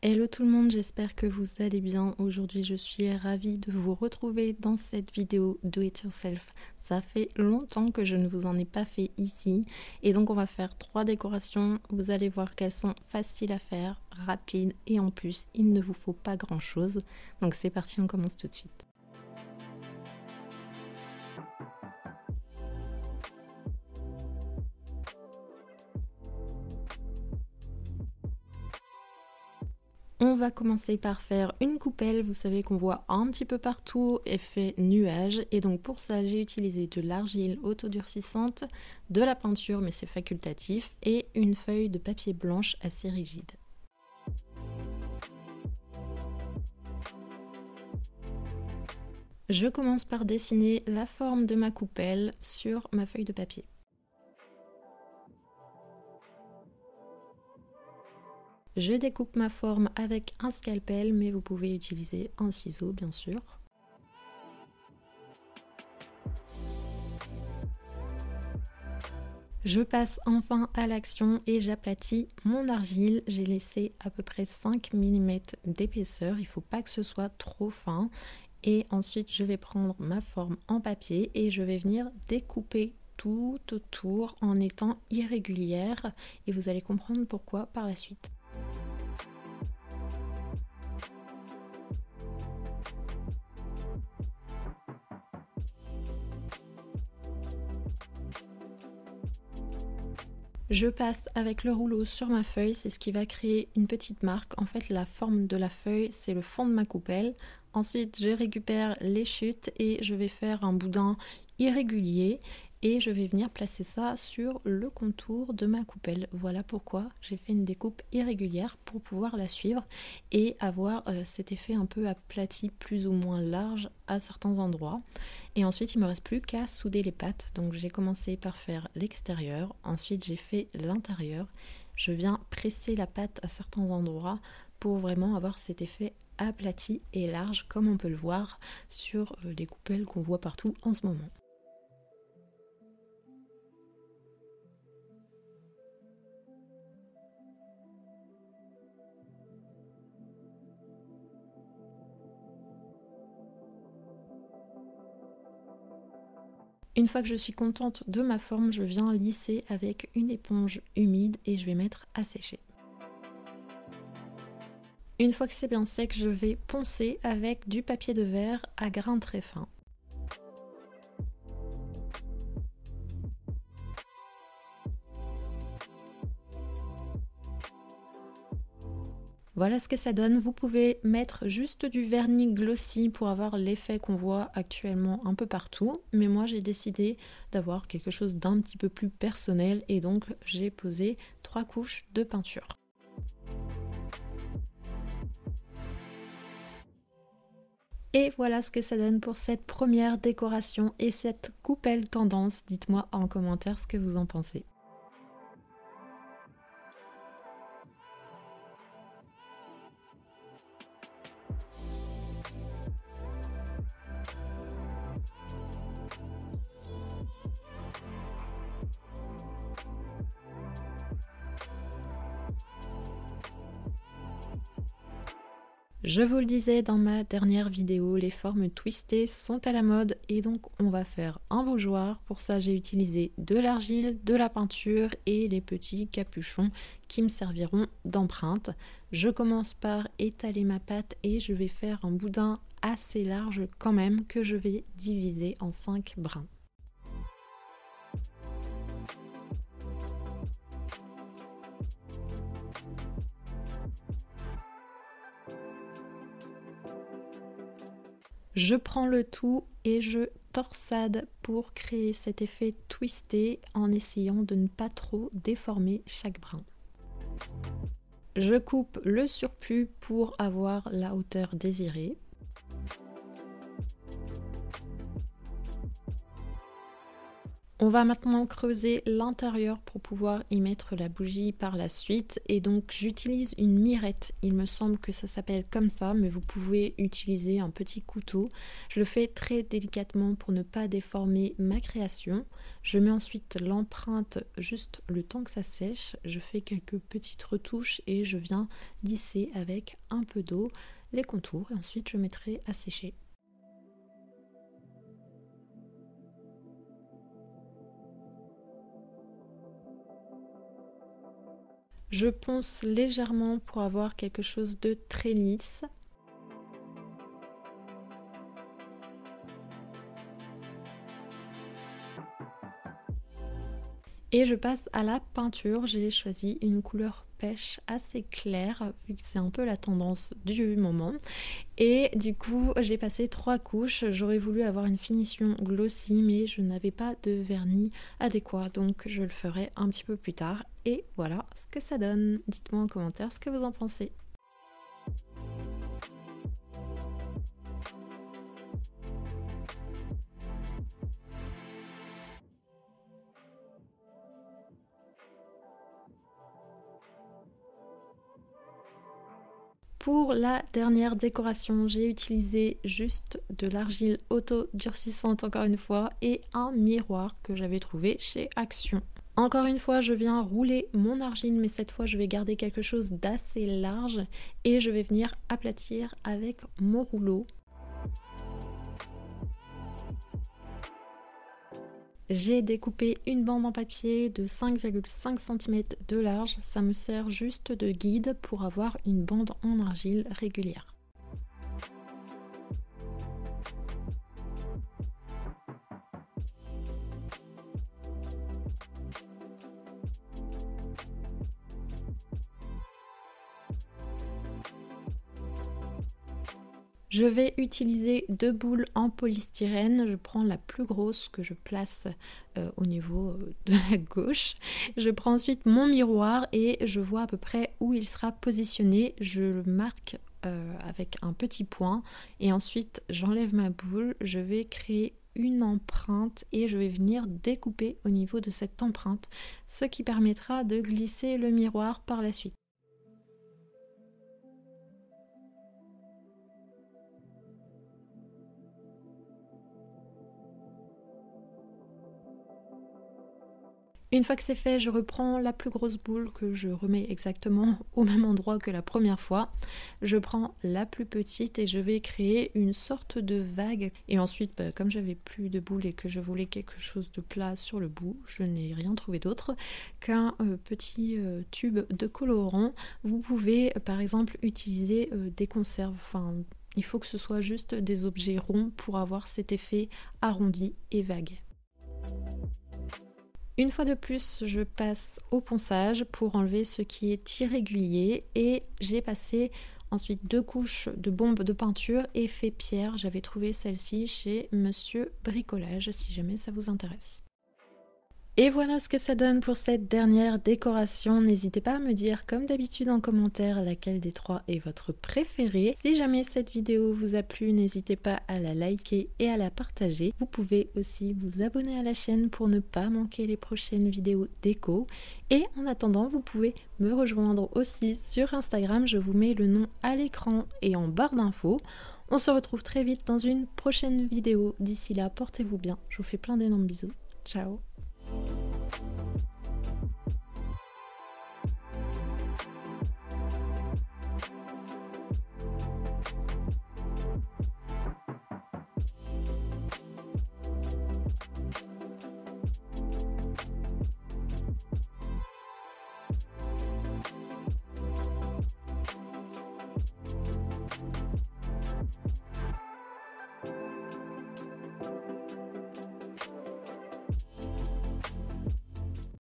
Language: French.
Hello tout le monde, j'espère que vous allez bien. Aujourd'hui je suis ravie de vous retrouver dans cette vidéo Do It Yourself. Ça fait longtemps que je ne vous en ai pas fait ici et donc on va faire 3 décorations. Vous allez voir qu'elles sont faciles à faire, rapides et en plus il ne vous faut pas grand chose. Donc c'est parti, on commence tout de suite. On va commencer par faire une coupelle, vous savez qu'on voit un petit peu partout, effet nuage. Et donc pour ça, j'ai utilisé de l'argile autodurcissante, de la peinture, mais c'est facultatif, et une feuille de papier blanche assez rigide. Je commence par dessiner la forme de ma coupelle sur ma feuille de papier. Je découpe ma forme avec un scalpel, mais vous pouvez utiliser un ciseau bien sûr. Je passe enfin à l'action et j'aplatis mon argile. J'ai laissé à peu près 5 mm d'épaisseur, il ne faut pas que ce soit trop fin. Et ensuite je vais prendre ma forme en papier et je vais venir découper tout autour en étant irrégulière. Et vous allez comprendre pourquoi par la suite. Je passe avec le rouleau sur ma feuille, c'est ce qui va créer une petite marque. En fait, la forme de la feuille, c'est le fond de ma coupelle. Ensuite, je récupère les chutes et je vais faire un boudin irrégulier et je vais venir placer ça sur le contour de ma coupelle. Voilà pourquoi j'ai fait une découpe irrégulière pour pouvoir la suivre et avoir cet effet un peu aplati, plus ou moins large à certains endroits. Et ensuite, il ne me reste plus qu'à souder les pattes. Donc j'ai commencé par faire l'extérieur, ensuite j'ai fait l'intérieur. Je viens presser la pâte à certains endroits pour vraiment avoir cet effet aplati et large comme on peut le voir sur les coupelles qu'on voit partout en ce moment. Une fois que je suis contente de ma forme, je viens lisser avec une éponge humide et je vais mettre à sécher. Une fois que c'est bien sec, je vais poncer avec du papier de verre à grains très fins. Voilà ce que ça donne. Vous pouvez mettre juste du vernis glossy pour avoir l'effet qu'on voit actuellement un peu partout. Mais moi j'ai décidé d'avoir quelque chose d'un petit peu plus personnel et donc j'ai posé 3 couches de peinture. Et voilà ce que ça donne pour cette première décoration et cette coupelle tendance. Dites-moi en commentaire ce que vous en pensez. Je vous le disais dans ma dernière vidéo, les formes twistées sont à la mode et donc on va faire un bougeoir. Pour ça j'ai utilisé de l'argile, de la peinture et les petits capuchons qui me serviront d'empreinte. Je commence par étaler ma pâte et je vais faire un boudin assez large quand même que je vais diviser en 5 brins. Je prends le tout et je torsade pour créer cet effet twisté en essayant de ne pas trop déformer chaque brin. Je coupe le surplus pour avoir la hauteur désirée. On va maintenant creuser l'intérieur pour pouvoir y mettre la bougie par la suite et donc j'utilise une mirette, il me semble que ça s'appelle comme ça mais vous pouvez utiliser un petit couteau. Je le fais très délicatement pour ne pas déformer ma création. Je mets ensuite l'empreinte juste le temps que ça sèche, je fais quelques petites retouches et je viens lisser avec un peu d'eau les contours et ensuite je mettrai à sécher. Je ponce légèrement pour avoir quelque chose de très lisse. Et je passe à la peinture, j'ai choisi une couleur pêche assez claire vu que c'est un peu la tendance du moment. Et du coup j'ai passé 3 couches, j'aurais voulu avoir une finition glossy mais je n'avais pas de vernis adéquat donc je le ferai un petit peu plus tard. Et voilà ce que ça donne, dites-moi en commentaire ce que vous en pensez. Pour la dernière décoration, j'ai utilisé juste de l'argile auto-durcissante encore une fois et un miroir que j'avais trouvé chez Action. Encore une fois, je viens rouler mon argile mais cette fois je vais garder quelque chose d'assez large et je vais venir aplatir avec mon rouleau. J'ai découpé une bande en papier de 5,5 cm de large, ça me sert juste de guide pour avoir une bande en argile régulière. Je vais utiliser 2 boules en polystyrène, je prends la plus grosse que je place au niveau de la gauche. Je prends ensuite mon miroir et je vois à peu près où il sera positionné, je le marque avec un petit point et ensuite j'enlève ma boule, je vais créer une empreinte et je vais venir découper au niveau de cette empreinte, ce qui permettra de glisser le miroir par la suite. Une fois que c'est fait, je reprends la plus grosse boule que je remets exactement au même endroit que la première fois. Je prends la plus petite et je vais créer une sorte de vague. Et ensuite, comme j'avais plus de boules et que je voulais quelque chose de plat sur le bout, je n'ai rien trouvé d'autre qu'un petit tube de colorant. Vous pouvez par exemple utiliser des conserves. Enfin, il faut que ce soit juste des objets ronds pour avoir cet effet arrondi et vague. Une fois de plus, je passe au ponçage pour enlever ce qui est irrégulier et j'ai passé ensuite 2 couches de bombes de peinture effet pierre. J'avais trouvé celle-ci chez Monsieur Bricolage si jamais ça vous intéresse. Et voilà ce que ça donne pour cette dernière décoration. N'hésitez pas à me dire comme d'habitude en commentaire laquelle des 3 est votre préférée. Si jamais cette vidéo vous a plu, n'hésitez pas à la liker et à la partager. Vous pouvez aussi vous abonner à la chaîne pour ne pas manquer les prochaines vidéos déco. Et en attendant, vous pouvez me rejoindre aussi sur Instagram. Je vous mets le nom à l'écran et en barre d'infos. On se retrouve très vite dans une prochaine vidéo. D'ici là, portez-vous bien. Je vous fais plein d'énormes bisous. Ciao!